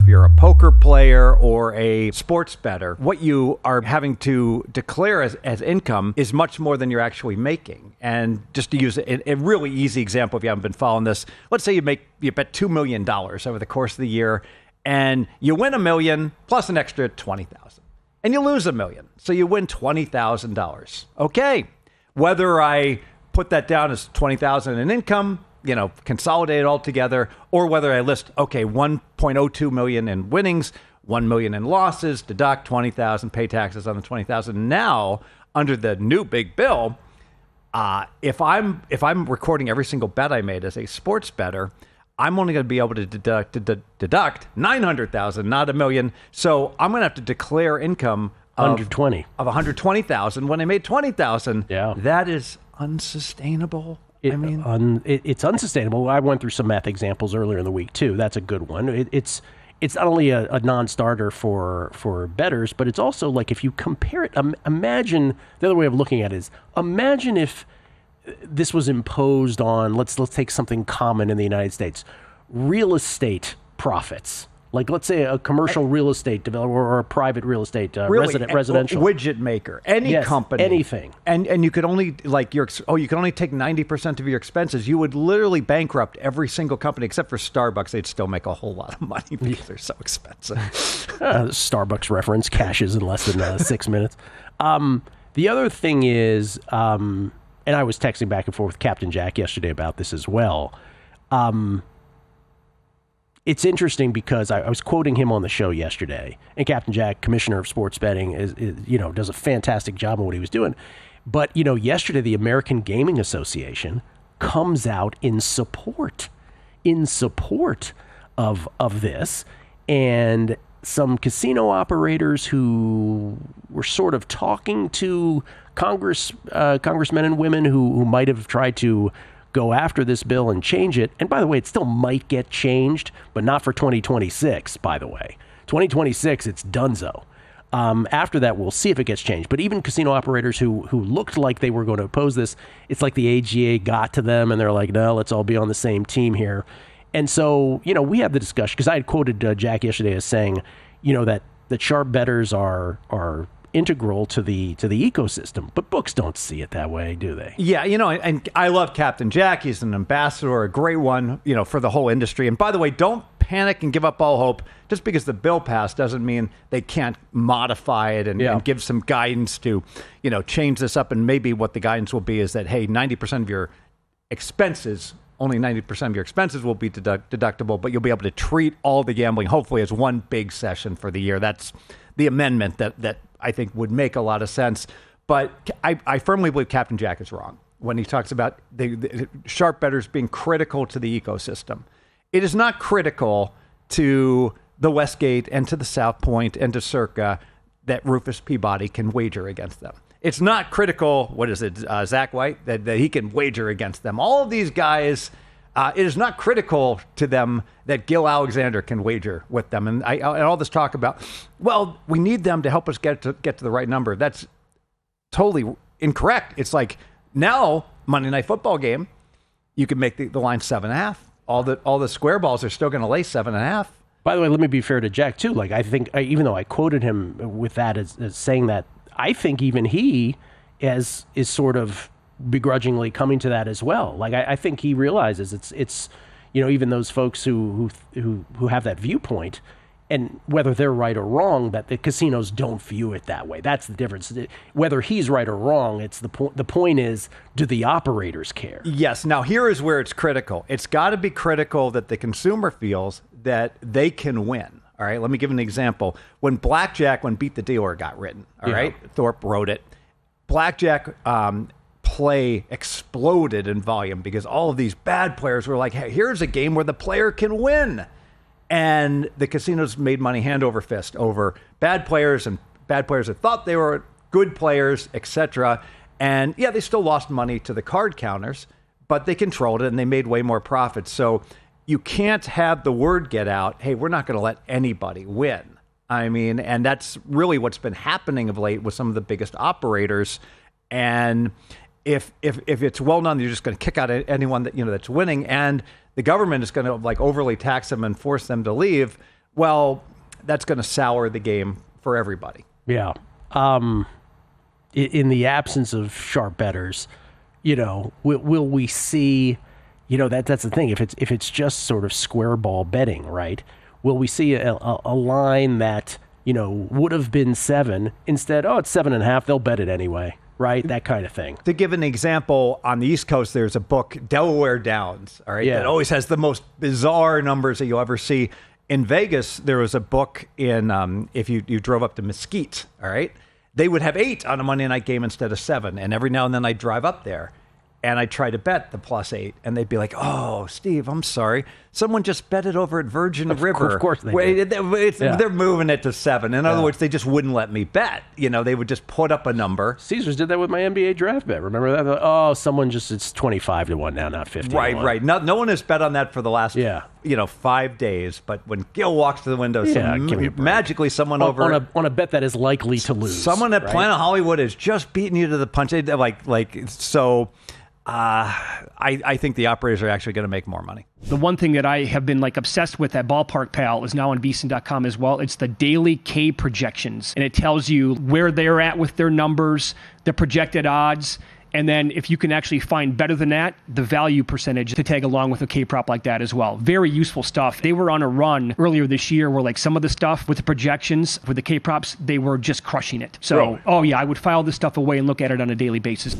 you're a poker player or a sports bettor, what you are having to declare as income is much more than you're actually making. And just to use a really easy example, if you haven't been following this, let's say you bet $2 million over the course of the year, and you win $1 million plus an extra $20,000, and you lose $1 million, so you win $20,000. Okay, whether I put that down as $20,000 in income, consolidate it all together, or whether I list, okay, 1.02 million in winnings, 1 million in losses, deduct 20,000, pay taxes on the 20,000. Now, under the new big bill, if I'm recording every single bet I made as a sports bettor, I'm only going to be able to deduct 900,000, not $1 million. So I'm going to have to declare income of 120,000 when I made 20,000. Yeah, that is unsustainable. It's unsustainable. I went through some math examples earlier in the week too. That's a good one. It's not only a non-starter for bettors, but it's also like if you compare it. Imagine the other way of looking at it is imagine if this was imposed on. Let's take something common in the United States: real estate profits. Like, let's say a commercial real estate developer or a private real estate residential widget maker, any company, anything, and you could only you can only take 90% of your expenses. You would literally bankrupt every single company except for Starbucks. They'd still make a whole lot of money because they're so expensive. Starbucks reference cashes in less than 6 minutes. The other thing is, and I was texting back and forth with Captain Jack yesterday about this as well. It's interesting because I was quoting him on the show yesterday, and Captain Jack, commissioner of sports betting, is does a fantastic job of what he was doing. But yesterday the American Gaming Association comes out in support of this, and some casino operators who were sort of talking to congressmen and women who might have tried to go after this bill and change it. And by the way, it still might get changed, but not for 2026, by the way. 2026, it's donezo. After that, we'll see if it gets changed. But even casino operators who looked like they were going to oppose this, it's like the AGA got to them and they're like, no, let's all be on the same team here. And so, we had the discussion, because I had quoted Jack yesterday as saying, that sharp bettors are integral to the ecosystem, but books don't see it that way, do they? Yeah, and I love Captain Jack. He's an ambassador, a great one, for the whole industry. And by the way, don't panic and give up all hope. Just because the bill passed doesn't mean they can't modify it and give some guidance to, change this up. And maybe what the guidance will be is that, hey, 90% of your expenses, only 90% of your expenses will be deductible, but you'll be able to treat all the gambling, hopefully, as one big session for the year. That's the amendment that I think would make a lot of sense. But I firmly believe Captain Jack is wrong when he talks about the sharp bettors being critical to the ecosystem. It is not critical to the Westgate and to the South Point and to Circa that Rufus Peabody can wager against them. It's not critical, Zach White, that he can wager against them. All of these guys, it is not critical to them that Gill Alexander can wager with them. And all this talk about, well, we need them to help us get to the right number. That's totally incorrect. It's like now, Monday Night Football game, you can make the line 7.5. All the Squareballs are still going to lay 7.5. By the way, let me be fair to Jack too. Like, I think even though I quoted him with that as saying that, I think even he is sort of begrudgingly coming to that as well. Like, I think he realizes it's even those folks who have that viewpoint, and whether they're right or wrong, that the casinos don't view it that way. That's the difference. Whether he's right or wrong, it's the point. The point is, do the operators care? Yes. Now, here is where it's critical. It's got to be critical that the consumer feels that they can win. All right, let me give an example. When Beat the Dealer got written, all right, Thorpe wrote it. Blackjack play exploded in volume because all of these bad players were like, hey, here's a game where the player can win. And the casinos made money hand over fist over bad players and bad players that thought they were good players, etc. And yeah, they still lost money to the card counters, but they controlled it and they made way more profits. So you can't have the word get out, hey, we're not going to let anybody win. I mean, and that's really what's been happening of late with some of the biggest operators. And if it's well known, you're just going to kick out anyone that's winning, and the government is going to overly tax them and force them to leave. well, that's going to sour the game for everybody. Yeah. In the absence of sharp bettors, will we see, that's the thing. If it's just sort of squareball betting, right? Will we see a line that, would have been 7 instead? Oh, it's 7.5. They'll bet it anyway, right? That kind of thing. To give an example, on the East Coast, there's a book, Delaware Downs, all right? Yeah. That always has the most bizarre numbers that you'll ever see. In Vegas, there was a book in, if you drove up to Mesquite, all right? They would have 8 on a Monday night game instead of 7. And every now and then I'd drive up there and I'd try to bet the +8. And they'd be like, oh, Steve, I'm sorry. Someone just bet it over at Virgin River. Of course they did. They're moving it to 7. In other words, they just wouldn't let me bet. They would just put up a number. Caesars did that with my NBA draft bet. Remember that? Oh, it's 25 to 1 now, not 50 to 1. Right. No one has bet on that for the last 5 days. But when Gill walks to the window, magically someone on a bet that is likely to lose. Someone at Planet Hollywood is just beating you to the punch. So I think the operators are actually going to make more money. The one thing that I have been obsessed with at Ballpark Pal is now on VSiN.com as well. It's the daily K projections, and it tells you where they're at with their numbers, the projected odds, and then if you can actually find better than that, the value percentage to tag along with a K prop like that as well. Very useful stuff. They were on a run earlier this year where some of the stuff with the projections, with the K props, they were just crushing it. So, I would file this stuff away and look at it on a daily basis.